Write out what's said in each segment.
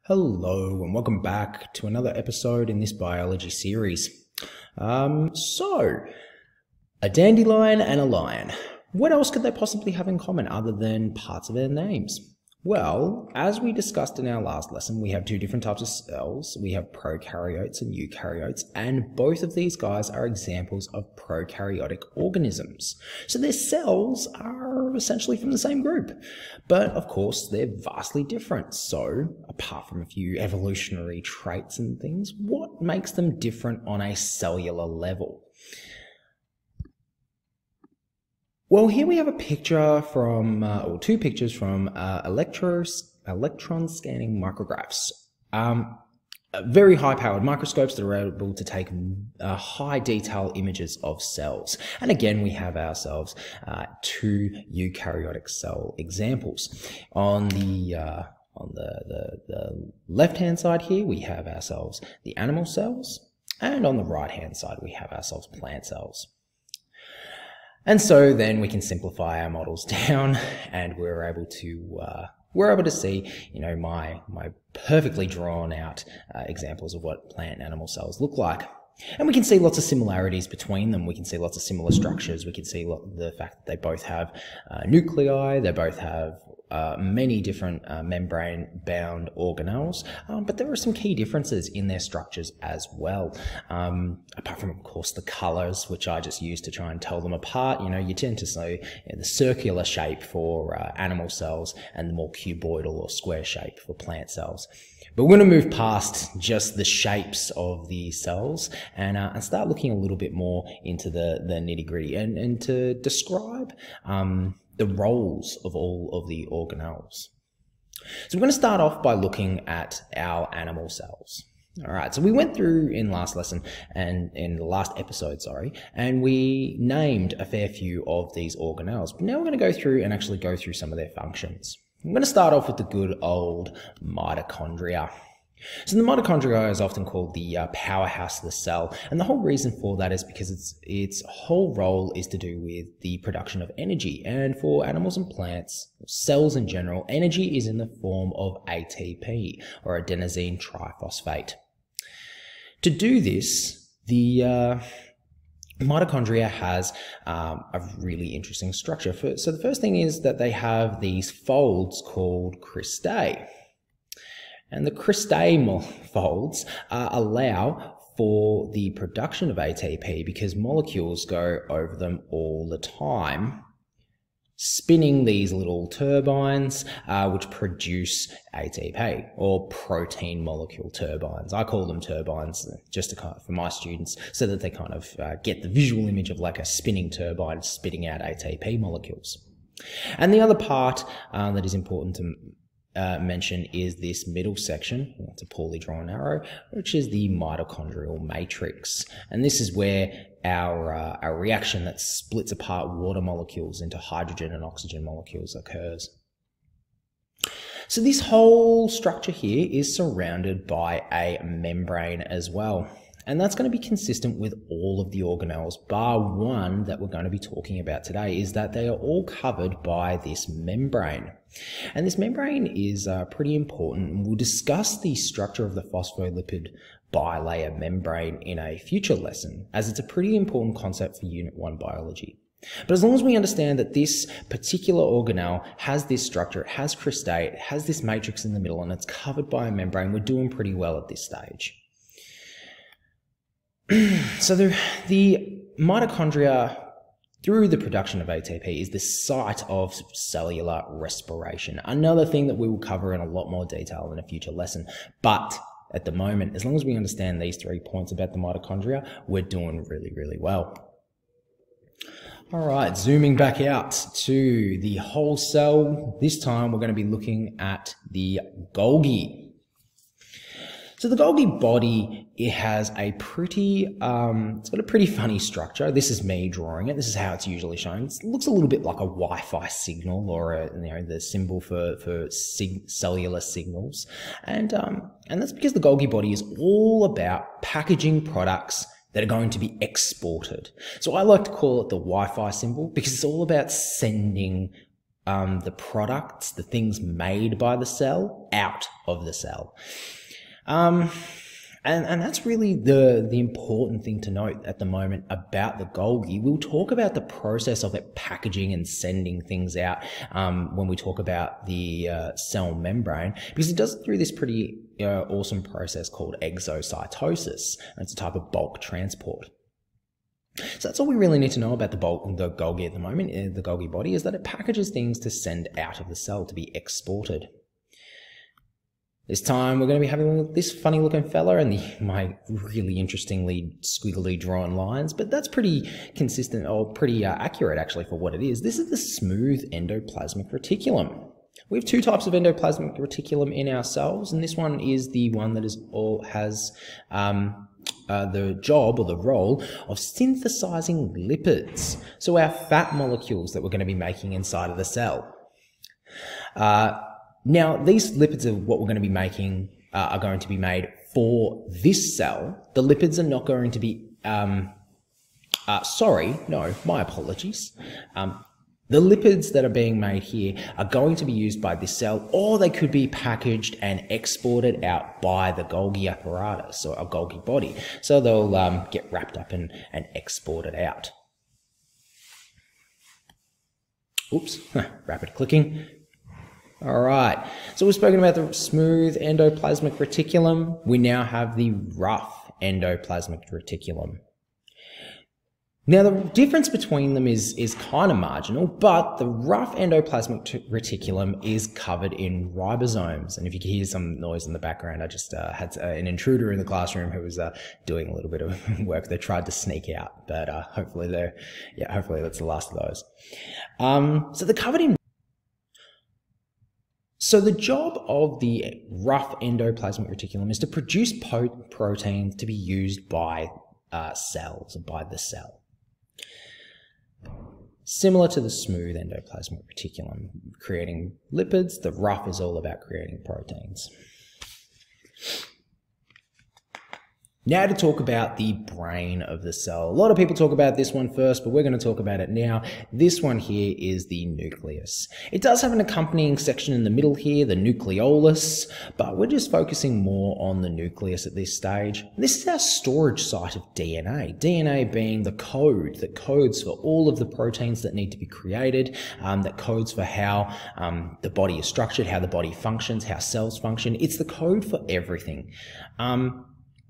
Hello and welcome back to another episode in this biology series. So, a dandelion and a lion. What else could they possibly have in common other than parts of their names? Well, as we discussed in our last lesson, we have two different types of cells. We have prokaryotes and eukaryotes, and both of these guys are examples of prokaryotic organisms. So their cells are essentially from the same group, but of course they're vastly different. So apart from a few evolutionary traits and things, what makes them different on a cellular level? Well, here we have a picture from, or two pictures from electron scanning micrographs. Very high-powered microscopes that are able to take high detail images of cells. And again, we have ourselves two eukaryotic cell examples. On the left-hand side here, we have ourselves the animal cells, and on the right-hand side, we have ourselves plant cells. And so then we can simplify our models down, and we're able to see, you know, my perfectly drawn out examples of what plant and animal cells look like. And we can see lots of similarities between them. We can see lots of similar structures. We can see the fact that they both have nuclei, they both have many different membrane-bound organelles, but there are some key differences in their structures as well. Apart from, of course, the colors, which I just use to try and tell them apart. You know, you tend to see the circular shape for animal cells and the more cuboidal or square shape for plant cells. But we're going to move past just the shapes of the cells and start looking a little bit more into the nitty-gritty and to describe the roles of all of the organelles. So we're going to start off by looking at our animal cells. All right, so we went through in last lesson and in the last episode, and we named a fair few of these organelles. But now we're going to go through and actually go through some of their functions. I'm going to start off with the good old mitochondria. So the mitochondria is often called the powerhouse of the cell, and the whole reason for that is because its whole role is to do with the production of energy. And for animals and plants, cells in general, energy is in the form of ATP, or adenosine triphosphate. To do this, the mitochondria has a really interesting structure. So the first thing is that they have these folds called cristae. And the cristae folds allow for the production of ATP because molecules go over them all the time, spinning these little turbines which produce ATP, or protein molecule turbines. I call them turbines just for my students so that they kind of get the visual image of like a spinning turbine spitting out ATP molecules. And the other part that is important to mention is this middle section. It's a poorly drawn arrow, which is the mitochondrial matrix. And this is where our reaction that splits apart water molecules into hydrogen and oxygen molecules occurs. So this whole structure here is surrounded by a membrane as well. And that's going to be consistent with all of the organelles, bar one that we're going to be talking about today, is that they are all covered by this membrane. And this membrane is pretty important, and we'll discuss the structure of the phospholipid bilayer membrane in a future lesson, as it's a pretty important concept for Unit 1 biology. But as long as we understand that this particular organelle has this structure, it has cristae, it has this matrix in the middle, and it's covered by a membrane, we're doing pretty well at this stage. So the mitochondria, through the production of ATP, is the site of cellular respiration. Another thing that we will cover in a lot more detail in a future lesson. But at the moment, as long as we understand these 3 points about the mitochondria, we're doing really, really well. All right, zooming back out to the whole cell. This time we're going to be looking at the Golgi. So the Golgi body, it has a pretty, it's got a pretty funny structure. This is me drawing it. This is how it's usually shown. It looks a little bit like a Wi-Fi signal, or the symbol for cellular signals. And that's because the Golgi body is all about packaging products that are going to be exported. So I like to call it the Wi-Fi symbol because it's all about sending the products, the things made by the cell, out of the cell. And that's really the important thing to note at the moment about the Golgi. We'll talk about the process of it packaging and sending things out when we talk about the cell membrane, because it does it through this pretty awesome process called exocytosis. And it's a type of bulk transport. So that's all we really need to know about the Golgi at the moment. The Golgi body is that it packages things to send out of the cell to be exported. This time we're going to be having this funny looking fella and my really interestingly squiggly drawn lines, but that's pretty consistent, or pretty accurate actually for what it is. This is the smooth endoplasmic reticulum. We have two types of endoplasmic reticulum in our cells, and this one is the one that has the job or the role of synthesizing lipids. So our fat molecules that we're going to be making inside of the cell. Now, these lipids are what we're going to be making, are going to be made for this cell. The lipids are not going to be, my apologies. The lipids that are being made here are going to be used by this cell, or they could be packaged and exported out by the Golgi apparatus, or a Golgi body. So they'll get wrapped up and exported out. Oops, rapid clicking. All right, so we've spoken about the smooth endoplasmic reticulum. We now have the rough endoplasmic reticulum. Now, the difference between them is kind of marginal, but the rough endoplasmic reticulum is covered in ribosomes. And if you can hear some noise in the background, I just had an intruder in the classroom who was doing a little bit of work. They tried to sneak out, but hopefully that's the last of those. So they're covered in. So the job of the rough endoplasmic reticulum is to produce proteins to be used by cells, or by the cell. Similar to the smooth endoplasmic reticulum, creating lipids, the rough is all about creating proteins. Now to talk about the brain of the cell. A lot of people talk about this one first, but we're going to talk about it now. This one here is the nucleus. It does have an accompanying section in the middle here, the nucleolus, but we're just focusing more on the nucleus at this stage. This is our storage site of DNA. DNA being the code that codes for all of the proteins that need to be created, that codes for how the body is structured, how the body functions, how cells function. It's the code for everything.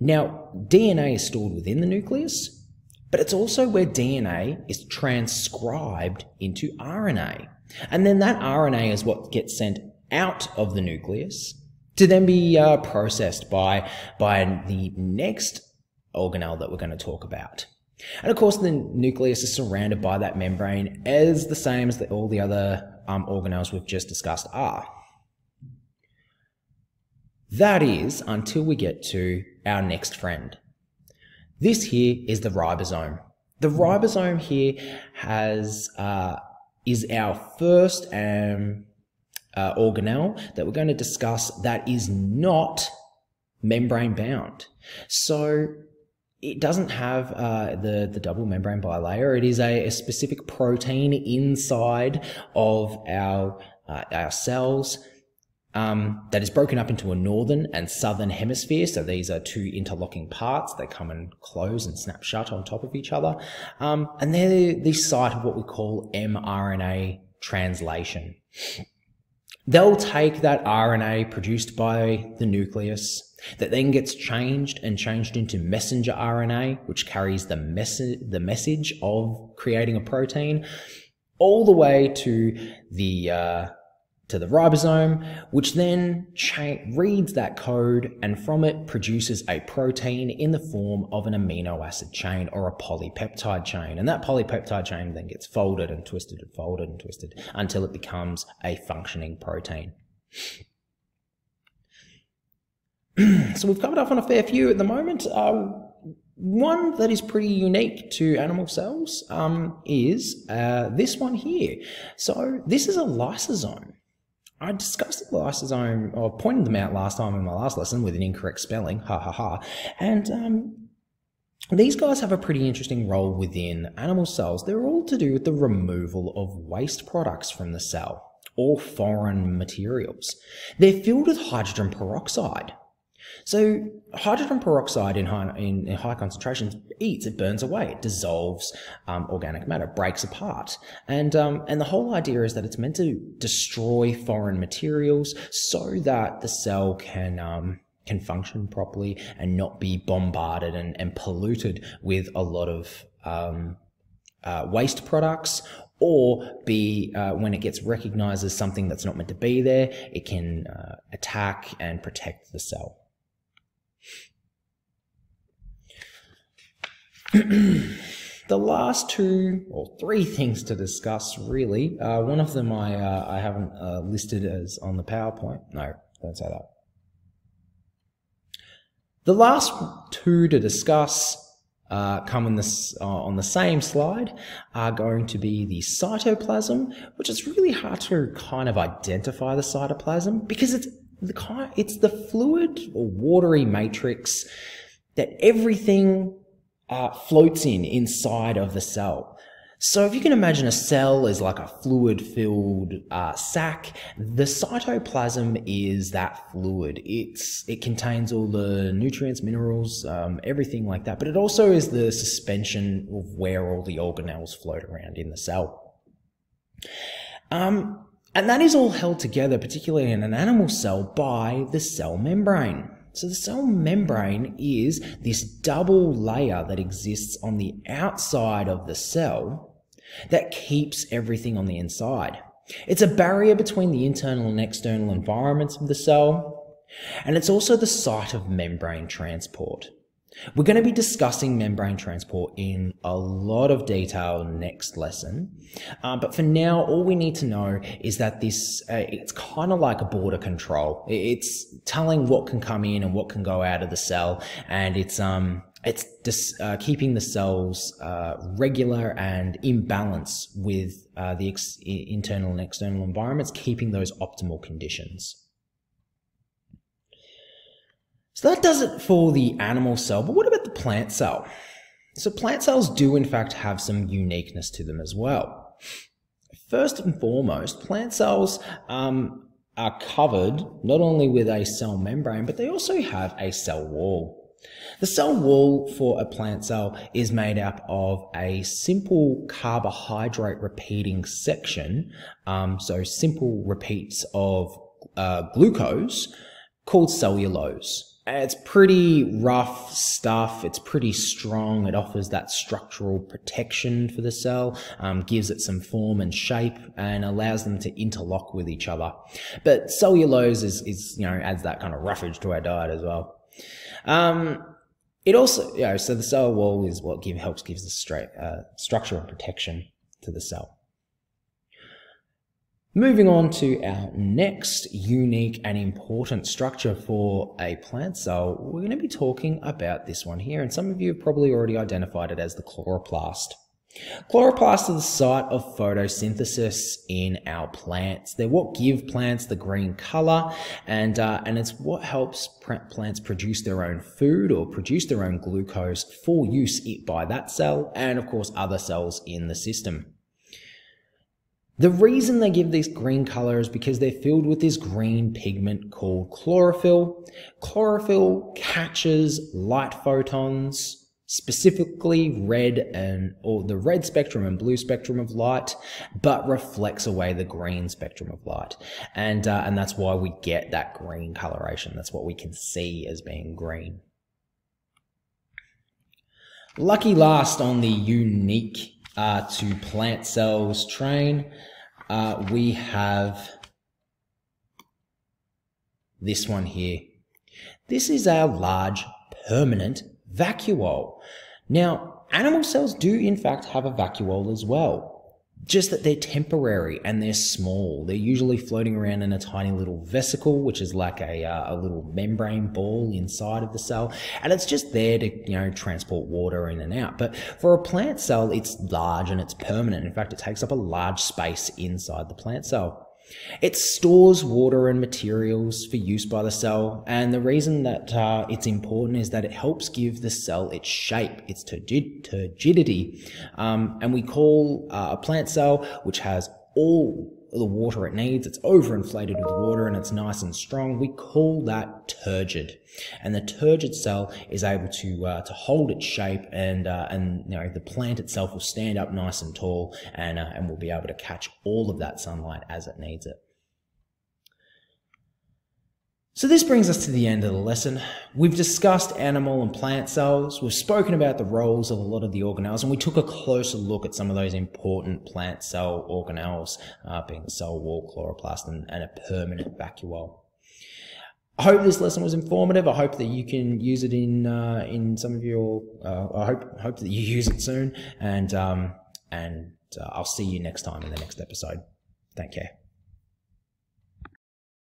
Now, DNA is stored within the nucleus, but it's also where DNA is transcribed into RNA. And then that RNA is what gets sent out of the nucleus to then be processed by the next organelle that we're going to talk about. And of course, the nucleus is surrounded by that membrane, as the same as all the other organelles we've just discussed are. That is until we get to our next friend. This here is the ribosome. The ribosome here is our first organelle that we're going to discuss that is not membrane bound. So it doesn't have the double membrane bilayer. It is a specific protein inside of our cells. That is broken up into a northern and southern hemisphere. So these are two interlocking parts. They come and close and snap shut on top of each other. And they're the site of what we call mRNA translation. They'll take that RNA produced by the nucleus that then gets changed into messenger RNA, which carries the message of creating a protein, all the way to the ribosome, which then reads that code and from it produces a protein in the form of an amino acid chain or a polypeptide chain. And that polypeptide chain then gets folded and twisted and folded and twisted until it becomes a functioning protein. So we've covered off on a fair few at the moment. One that is pretty unique to animal cells is this one here. So this is a lysosome. I discussed the lysosome, or pointed them out last time in my last lesson with an incorrect spelling, ha ha ha. And These guys have a pretty interesting role within animal cells. They're all to do with the removal of waste products from the cell, or foreign materials. They're filled with hydrogen peroxide. So hydrogen peroxide in high concentrations it burns away, it dissolves organic matter, breaks apart. And the whole idea is that it's meant to destroy foreign materials so that the cell can function properly and not be bombarded and polluted with a lot of waste products, or be when it gets recognized as something that's not meant to be there, it can attack and protect the cell. The last 2 or 3 things to discuss, really. One of them I haven't listed as on the PowerPoint. No, don't say that. The last 2 to discuss come on the same slide are going to be the cytoplasm, which is really hard to kind of identify the cytoplasm because it's the fluid or watery matrix that everything floats inside of the cell. So if you can imagine a cell is like a fluid-filled sac, the cytoplasm is that fluid. It contains all the nutrients, minerals, everything like that. But it also is the suspension of where all the organelles float around in the cell. And that is all held together, particularly in an animal cell, by the cell membrane. So the cell membrane is this double layer that exists on the outside of the cell that keeps everything on the inside. It's a barrier between the internal and external environments of the cell, and it's also the site of membrane transport. We're going to be discussing membrane transport in a lot of detail next lesson, but for now, all we need to know is that it's kind of like a border control. It's telling what can come in and what can go out of the cell, and it's just keeping the cells regular and in balance with the internal and external environments, keeping those optimal conditions. So that does it for the animal cell, but what about the plant cell? So plant cells do in fact have some uniqueness to them as well. First and foremost, plant cells are covered not only with a cell membrane, but they also have a cell wall. The cell wall for a plant cell is made up of a simple carbohydrate repeating section, so simple repeats of glucose, called cellulose. It's pretty rough stuff, it's pretty strong, it offers that structural protection for the cell, gives it some form and shape, and allows them to interlock with each other. But cellulose is adds that kind of roughage to our diet as well. It also, so the cell wall is what helps give the structure and protection to the cell. Moving on to our next unique and important structure for a plant cell, we're going to be talking about this one here, and some of you have probably already identified it as the chloroplast. Chloroplasts are the site of photosynthesis in our plants. They're what give plants the green color, and it's what helps plants produce their own food or produce their own glucose for use by that cell and, of course, other cells in the system. The reason they give this green color is because they're filled with this green pigment called chlorophyll. Chlorophyll catches light photons, specifically the red spectrum and blue spectrum of light, but reflects away the green spectrum of light. And that's why we get that green coloration. That's what we can see as being green. Lucky last on the unique to plant cells train, we have this one here. This is our large permanent vacuole. Now, animal cells do in fact have a vacuole as well, just that they're temporary and they're small. They're usually floating around in a tiny little vesicle, which is like a little membrane ball inside of the cell, and it's just there to transport water in and out. But for a plant cell, it's large and it's permanent. In fact, it takes up a large space inside the plant cell. It stores water and materials for use by the cell, and the reason that it's important is that it helps give the cell its shape, its turgidity, and we call a plant cell which has all the water it needs, it's overinflated with water and it's nice and strong, we call that turgid. And the turgid cell is able to hold its shape, and the plant itself will stand up nice and tall, and will be able to catch all of that sunlight as it needs it. So this brings us to the end of the lesson. We've discussed animal and plant cells, we've spoken about the roles of a lot of the organelles, and we took a closer look at some of those important plant cell organelles, being the cell wall, chloroplast, and a permanent vacuole. I hope this lesson was informative. I hope that you can use it in some of your, I hope that you use it soon, and I'll see you next time in the next episode. Take care.